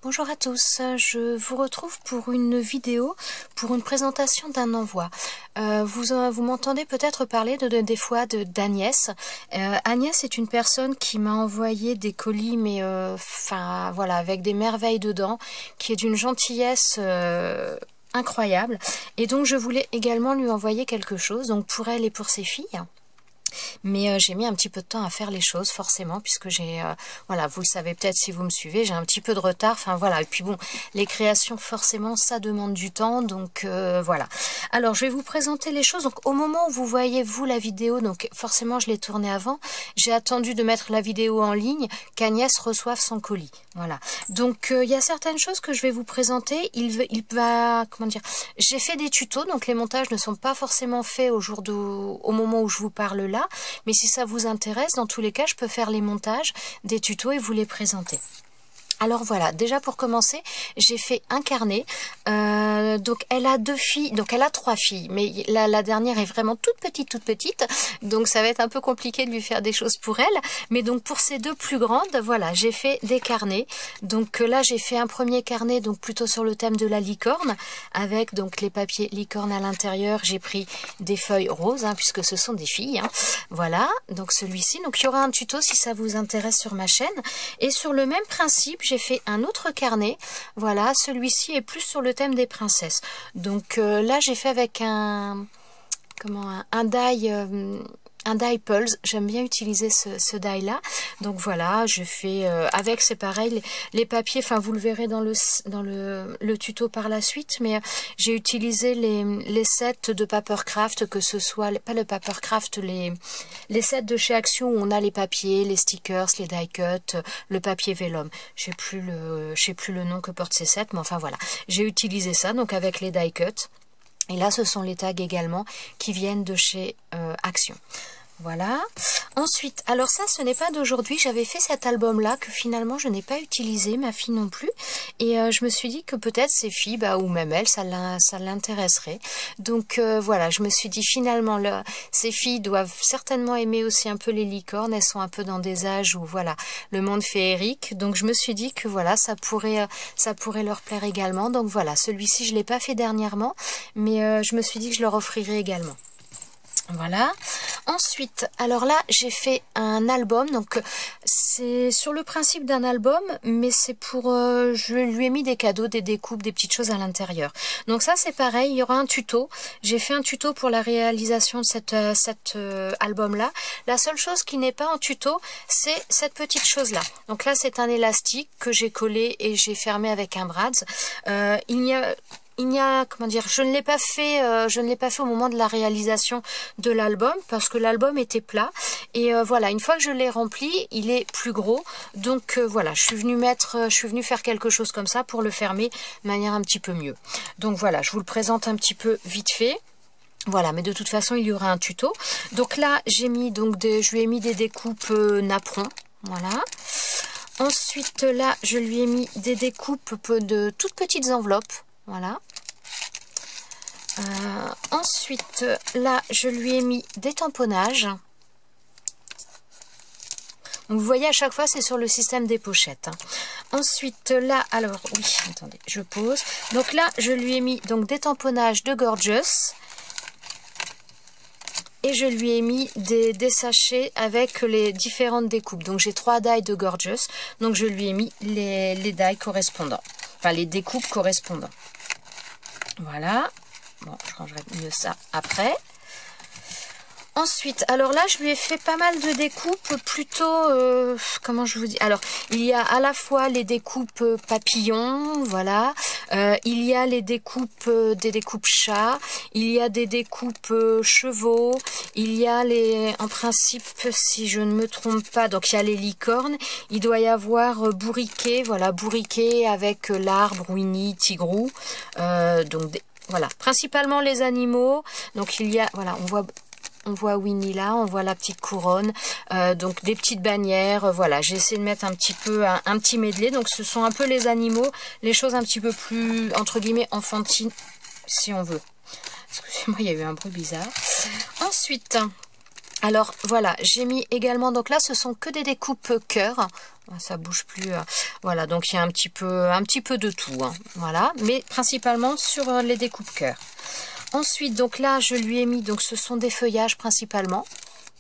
Bonjour à tous, je vous retrouve pour une vidéo, pour une présentation d'un envoi. Vous m'entendez peut-être parler des fois d'Agnès. Agnès est une personne qui m'a envoyé des colis, mais enfin voilà, avec des merveilles dedans, qui est d'une gentillesse incroyable. Et donc je voulais également lui envoyer quelque chose, donc pour elle et pour ses filles. Mais j'ai mis un petit peu de temps à faire les choses, forcément, puisque voilà, vous le savez peut-être si vous me suivez, j'ai un petit peu de retard, enfin voilà, et puis bon, les créations, forcément, ça demande du temps, donc voilà. Alors, je vais vous présenter les choses, donc au moment où vous voyez, vous, la vidéo, donc forcément, je l'ai tournée avant, j'ai attendu de mettre la vidéo en ligne, qu'Agnès reçoive son colis, voilà. Donc, il y a certaines choses que je vais vous présenter, comment dire, j'ai fait des tutos, donc les montages ne sont pas forcément faits au moment où je vous parle là, mais si ça vous intéresse, dans tous les cas, je peux faire les montages des tutos et vous les présenter. Alors voilà, déjà pour commencer, j'ai fait un carnet. Donc elle a 2 filles, donc elle a 3 filles, mais la dernière est vraiment toute petite, donc ça va être un peu compliqué de lui faire des choses pour elle. Mais donc pour ces 2 plus grandes, voilà, j'ai fait des carnets. Donc là j'ai fait un premier carnet, donc plutôt sur le thème de la licorne, avec donc les papiers licorne à l'intérieur. J'ai pris des feuilles roses, hein, puisque ce sont des filles. Hein. Voilà, donc celui-ci. Donc il y aura un tuto si ça vous intéresse sur ma chaîne. Et sur le même principe, j'ai fait un autre carnet, voilà, celui-ci est plus sur le thème des princesses. Donc là j'ai fait avec un die Pulse, j'aime bien utiliser ce die là, donc voilà, je fais avec, c'est pareil, les papiers, enfin vous le verrez dans le tuto par la suite, mais j'ai utilisé les sets de Papercraft, que ce soit, pas le Papercraft, les sets de chez Action où on a les papiers, les stickers, les die cut, le papier vellum, je sais plus le nom que portent ces sets, mais enfin voilà, j'ai utilisé ça, donc avec les die cut. Et là, ce sont les tags également qui viennent de chez Action. Voilà. Ensuite, alors ça, ce n'est pas d'aujourd'hui. J'avais fait cet album-là que finalement, je n'ai pas utilisé, ma fille non plus. Et je me suis dit que peut-être ces filles, ou même elle, ça l'intéresserait. Donc voilà, je me suis dit finalement, ces filles doivent certainement aimer aussi un peu les licornes. Elles sont un peu dans des âges où, voilà, le monde féerique. Donc je me suis dit que voilà, ça pourrait leur plaire également. Donc voilà, celui-ci, je ne l'ai pas fait dernièrement, mais je me suis dit que je leur offrirais également. Voilà. Ensuite, alors là, j'ai fait un album. Donc, c'est sur le principe d'un album, mais c'est pour... je lui ai mis des cadeaux, des découpes, des petites choses à l'intérieur. Donc ça, c'est pareil. Il y aura un tuto. J'ai fait un tuto pour la réalisation de cet album-là. La seule chose qui n'est pas en tuto, c'est cette petite chose-là. Donc là, c'est un élastique que j'ai collé et j'ai fermé avec un brads. Comment dire, je ne l'ai pas fait au moment de la réalisation de l'album parce que l'album était plat et voilà, une fois que je l'ai rempli, il est plus gros. Donc voilà, je suis venue faire quelque chose comme ça pour le fermer de manière un petit peu mieux. Donc voilà, je vous le présente un petit peu vite fait. Voilà, mais de toute façon, il y aura un tuto. Donc là, je lui ai mis des découpes napperon, voilà. Ensuite, là, je lui ai mis des découpes de toutes petites enveloppes. Voilà. Ensuite, là, je lui ai mis des tamponnages. Donc, vous voyez, à chaque fois, c'est sur le système des pochettes. Hein. Ensuite, là, alors, oui, attendez, je pose. Donc là, je lui ai mis donc, des tamponnages de Gorgeous. Et je lui ai mis des sachets avec les différentes découpes. Donc, j'ai 3 die de Gorgeous. Donc, je lui ai mis les die correspondants. Enfin, les découpes correspondants. Voilà. Bon, je rangerai mieux ça après. Ensuite, alors là, je lui ai fait pas mal de découpes plutôt, comment je vous dis, alors, il y a à la fois les découpes papillons, voilà, il y a les découpes, des découpes chats, il y a des découpes chevaux, il y a en principe, si je ne me trompe pas, donc il y a les licornes, il doit y avoir bourriquet, voilà, bourriquet avec l'arbre, Winnie, Tigrou, donc, voilà, principalement les animaux, donc il y a, voilà, on voit Winnie là, on voit la petite couronne, donc des petites bannières, voilà, j'ai essayé de mettre un petit peu un petit medley, donc ce sont un peu les animaux, les choses un petit peu plus, entre guillemets, enfantines, si on veut. Excusez-moi, il y a eu un bruit bizarre. Ensuite, Alors voilà, j'ai mis également, donc là ce sont que des découpes cœur, ça bouge plus, voilà, donc il y a un petit peu de tout, hein, voilà, mais principalement sur les découpes cœur. Ensuite, donc là je lui ai mis, donc ce sont des feuillages principalement,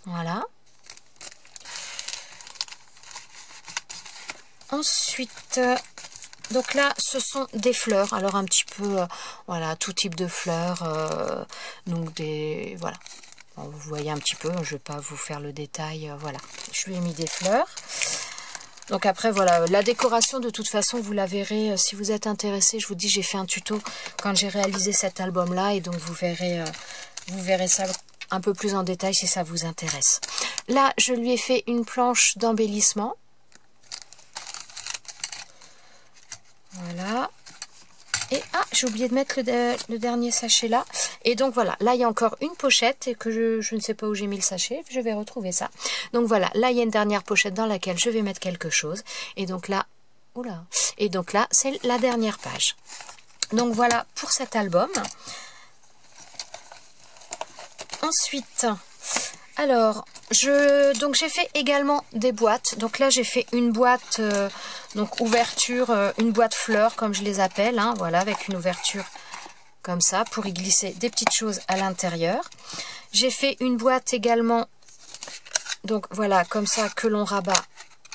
voilà. Ensuite, donc là ce sont des fleurs, alors un petit peu, voilà, tout type de fleurs, donc des, voilà. Vous voyez un petit peu, je ne vais pas vous faire le détail, voilà, je lui ai mis des fleurs. Donc après voilà, la décoration de toute façon vous la verrez, si vous êtes intéressé, je vous dis j'ai fait un tuto quand j'ai réalisé cet album là, et donc vous verrez ça un peu plus en détail si ça vous intéresse. Là je lui ai fait une planche d'embellissement, voilà. Et j'ai oublié de mettre le dernier sachet là. Et donc voilà, là il y a encore une pochette et que je ne sais pas où j'ai mis le sachet. Je vais retrouver ça. Donc voilà, là il y a une dernière pochette dans laquelle je vais mettre quelque chose. Et donc là, oula. Et donc là, c'est la dernière page. Donc voilà pour cet album. Ensuite, alors, donc j'ai fait également des boîtes. Donc là j'ai fait une boîte, donc ouverture, une boîte fleurs comme je les appelle, hein, voilà, avec une ouverture comme ça pour y glisser des petites choses à l'intérieur. J'ai fait une boîte également, donc voilà, comme ça que l'on rabat,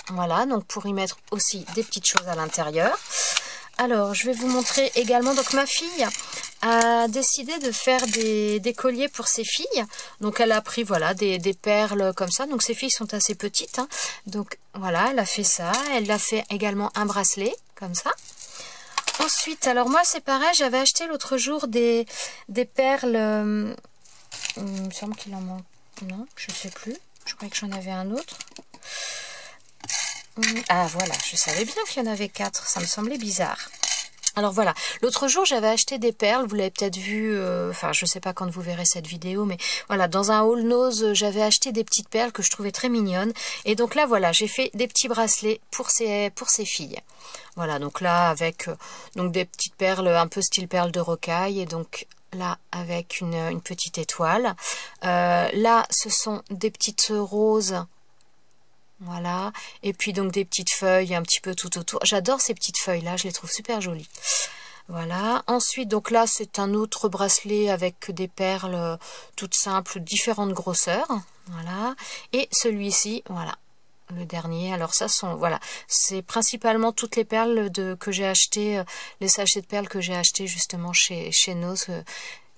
voilà, donc pour y mettre aussi des petites choses à l'intérieur. Alors je vais vous montrer également, donc ma fille a décidé de faire des colliers pour ses filles. Donc elle a pris voilà des perles comme ça. Donc ses filles sont assez petites, hein. Donc voilà, elle a fait ça. Elle a fait également un bracelet comme ça. Ensuite, alors moi c'est pareil, j'avais acheté l'autre jour des perles. Il me semble qu'il en manque. Non, je sais plus. Je croyais que j'en avais un autre. Ah voilà, je savais bien qu'il y en avait 4. Ça me semblait bizarre. Alors voilà, l'autre jour j'avais acheté des perles, vous l'avez peut-être vu, enfin je sais pas quand vous verrez cette vidéo, mais voilà, dans un haul nose j'avais acheté des petites perles que je trouvais très mignonnes. Et donc là voilà, j'ai fait des petits bracelets pour ces filles. Voilà, donc là avec donc des petites perles un peu style perles de rocaille, et donc là avec une petite étoile. Là ce sont des petites roses. Voilà, et puis donc des petites feuilles un petit peu tout autour. J'adore ces petites feuilles là, je les trouve super jolies. Voilà, ensuite donc là c'est un autre bracelet avec des perles toutes simples, différentes grosseurs. Voilà, et celui-ci, voilà, le dernier. Alors ça sont, voilà, c'est principalement toutes les perles que j'ai achetées, les sachets de perles que j'ai achetés justement chez Nose.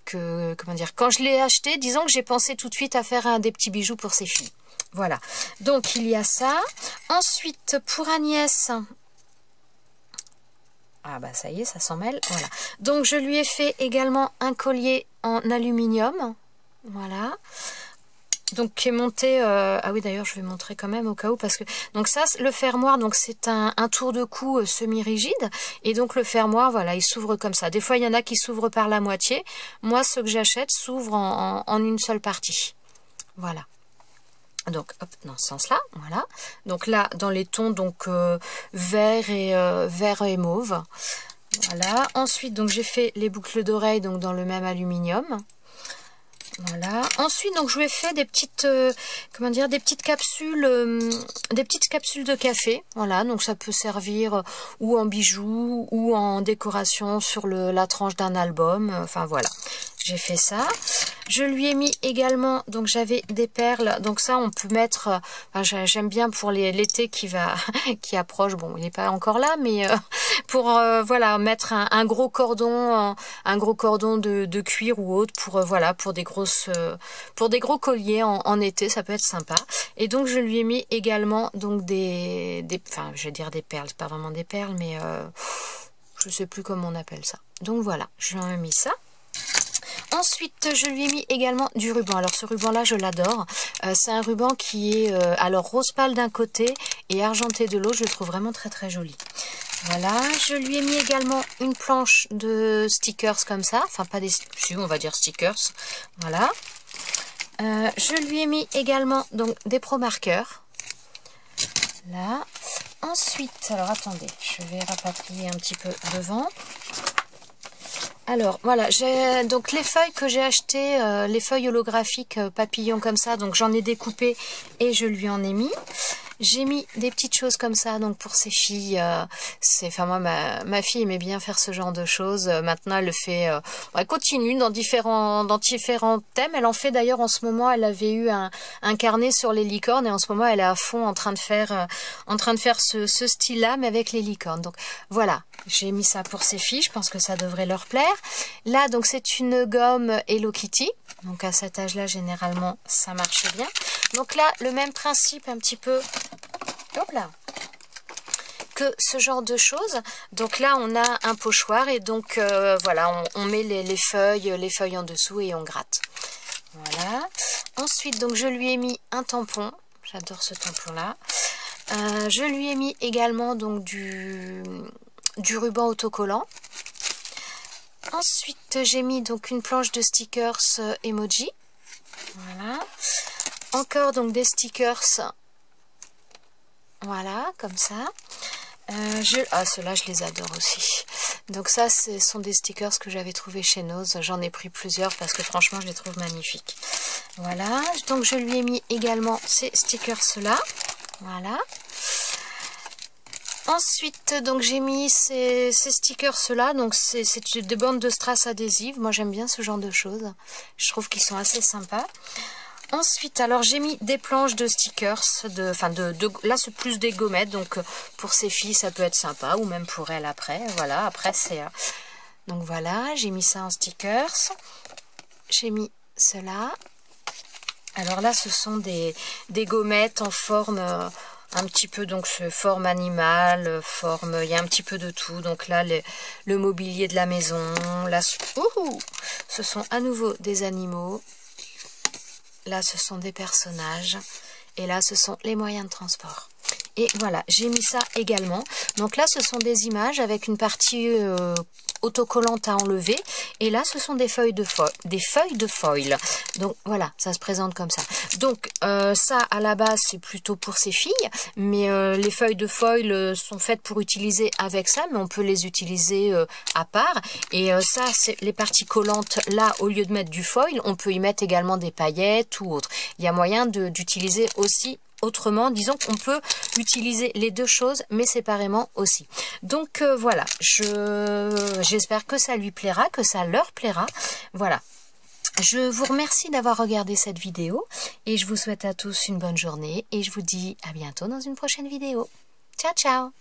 Comment dire, quand je l'ai acheté, disons que j'ai pensé tout de suite à faire des petits bijoux pour ses filles. Voilà, donc il y a ça. Ensuite, pour Agnès, ah bah ça y est, ça s'en mêle, voilà. Donc je lui ai fait également un collier en aluminium, voilà. Donc qui est monté, ah oui d'ailleurs je vais montrer quand même au cas où, parce que, donc ça, le fermoir, donc c'est un tour de cou semi-rigide, et donc le fermoir, voilà, il s'ouvre comme ça. Des fois il y en a qui s'ouvrent par la moitié, moi ceux que j'achète s'ouvrent en une seule partie, voilà. Donc hop, dans ce sens là, voilà. Donc là dans les tons donc vert et mauve, voilà. Ensuite donc j'ai fait les boucles d'oreilles donc dans le même aluminium, voilà. Ensuite donc je lui ai fait des petites comment dire, des petites capsules de café, voilà. Donc ça peut servir ou en bijoux ou en décoration sur la tranche d'un album, enfin voilà, j'ai fait ça. Je lui ai mis également, donc j'avais des perles, donc ça on peut mettre, enfin, j'aime bien pour l'été qui approche, bon il n'est pas encore là, mais pour voilà, mettre un gros cordon, de cuir ou autre pour voilà, pour des gros colliers en été, ça peut être sympa. Et donc je lui ai mis également donc enfin je vais dire des perles, c'est pas vraiment des perles, mais je sais plus comment on appelle ça. Donc voilà, je lui ai mis ça. Ensuite, je lui ai mis également du ruban. Alors ce ruban-là, je l'adore. C'est un ruban qui est alors rose pâle d'un côté et argenté de l'autre. Je le trouve vraiment très très joli. Voilà, je lui ai mis également une planche de stickers comme ça. Enfin, pas des... Si, on va dire stickers. Voilà. Je lui ai mis également donc des pro marqueurs. Là. Ensuite, alors attendez, je vais rapatrier un petit peu devant. Alors voilà, j'ai donc les feuilles que j'ai achetées, les feuilles holographiques papillons comme ça, donc j'en ai découpé et je lui en ai mis. J'ai mis des petites choses comme ça, donc pour ses filles, enfin moi ma fille aimait bien faire ce genre de choses. Maintenant elle le fait, elle continue dans différents thèmes. Elle en fait d'ailleurs en ce moment. Elle avait eu un carnet sur les licornes et en ce moment elle est à fond en train de faire ce style-là, mais avec les licornes. Donc voilà, j'ai mis ça pour ses filles. Je pense que ça devrait leur plaire. Là donc c'est une gomme Hello Kitty. Donc à cet âge-là généralement ça marche bien. Donc là le même principe un petit peu. Hop là, que ce genre de choses. Donc là on a un pochoir et donc voilà, on met les feuilles en dessous et on gratte. Voilà. Ensuite donc je lui ai mis un tampon. J'adore ce tampon là. Je lui ai mis également donc du ruban autocollant. Ensuite j'ai mis donc une planche de stickers emoji. Voilà. Encore donc des stickers. Voilà, comme ça. Ceux-là, je les adore aussi. Donc ça, ce sont des stickers que j'avais trouvés chez Nose. J'en ai pris plusieurs parce que franchement, je les trouve magnifiques. Voilà, donc je lui ai mis également ces stickers-là. Voilà. Ensuite, donc j'ai mis ces stickers-là. Donc c'est des bandes de strass adhésives. Moi, j'aime bien ce genre de choses. Je trouve qu'ils sont assez sympas. Ensuite, alors j'ai mis des planches de stickers, là c'est plus des gommettes, donc pour ses filles ça peut être sympa, ou même pour elle après, voilà, après c'est... Donc voilà, j'ai mis ça en stickers, j'ai mis cela, alors là ce sont des gommettes en forme... un petit peu donc forme animale, il y a un petit peu de tout. Donc là le mobilier de la maison, là ce sont à nouveau des animaux. Là, ce sont des personnages. Et là, ce sont les moyens de transport. Et voilà, j'ai mis ça également. Donc là, ce sont des images avec une partie autocollante à enlever. Et là, ce sont des feuilles de foil. Donc voilà, ça se présente comme ça. Donc ça, à la base, c'est plutôt pour ses filles. Mais les feuilles de foil sont faites pour utiliser avec ça. Mais on peut les utiliser à part. Et ça, c'est les parties collantes. Là, au lieu de mettre du foil, on peut y mettre également des paillettes ou autre. Il y a moyen d'utiliser aussi autrement, disons qu'on peut utiliser les deux choses, mais séparément aussi. Donc voilà, j'espère que ça lui plaira, que ça leur plaira. Voilà. Je vous remercie d'avoir regardé cette vidéo et je vous souhaite à tous une bonne journée et je vous dis à bientôt dans une prochaine vidéo. Ciao, ciao!